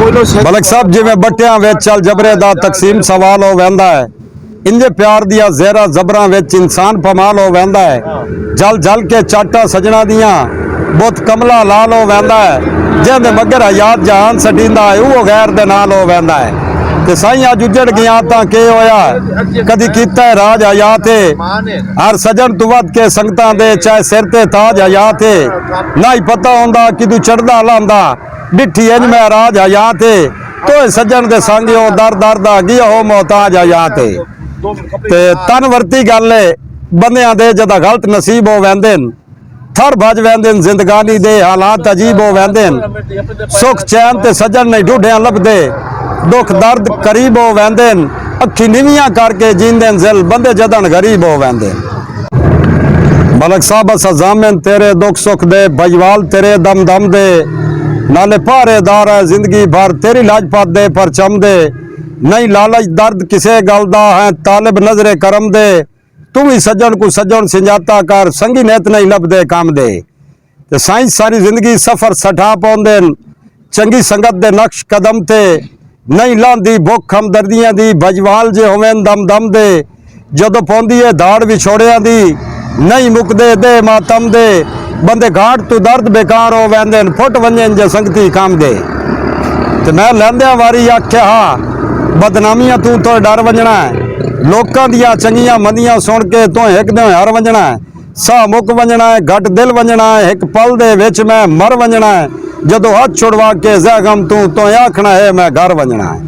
मलिक साहब जिवें बट्टियां विच चल जबरे दा तकसीम सवाल हो वैंदा है, इंजे प्यार दिया ज़ेरा जबरां विच इंसान पमाल हो वैंदा है। जल जल के चाटा सजना दियां बुत कमला लाल हो वैंदा है। जिंदे मगर हयात जहान सटींदा है वो गैर दे नाल हो वैंदा है। ते साईं अज उजड़ गया तां के होया, कदी कीता है राज हयात है। हर सजन तू वध के संगतां दे चाहे सिर ते ताज हयात है। ना ही पता होंदा कि तू चढ़दा लांदा डिठी इंज मैं राज हयात है। तो सजन दे संग हो दर दर दा गिया हो मोहताज हयात है। ते तन वरती गल है बंदियां दे जदा गलत नसीब हो वैंदे न, थर भज वैंदे न, जिंदगानी दे हालात अजीब हो वैंदे न। सुख चैन ते सजन नहीं ढूंढियां लभदे, दुख दर्द करीब हो वैंदे न। अखी नीवियां करके जींदे न जिल बंदे जदन गरीब हो वैंदे न। मलिक साहब असा जामिन तेरे दुख सुख दे, बजवाल तेरे दम दम दे, नाले पहरेदार है जिंदगी भर तेरी लाजपत दे परचम दे। नहीं लालच दर्द किसे गल दा है तालिब नजरे करम दे। तू भी सज्जन को सज्जन सिंजाता कर संगी नेत नहीं लभदे काम दे। ते साइंस सारी जिंदगी सफर सठा पाउंदे न, चंगी संगत दे नक्श कदम ते। नहीं लांदी भुख हमदर्दियां दी बजवाल जे होवें दम दम दे। जदों पौंदी है दाड़ विछोड़ियां दी नहीं मुकदे दे मातम दे। बंदे घाट तू दर्द बेकार हो वैंदे न, फुट वंजन जे संगती काम दे। ते मैं लैंदियां वारी आख्या बदनामियां तू तो डर वंजना है। लोकां दियां चंगियां मंदियां सुन के तो एक दे हर वंजना है। साह मुक वंजना है, घट दिल वंजना है, एक पल दे विच मैं मर वंजना है। जदों हाथ छुड़वा के जहगम तू तो आखना है मैं घर वंजना है।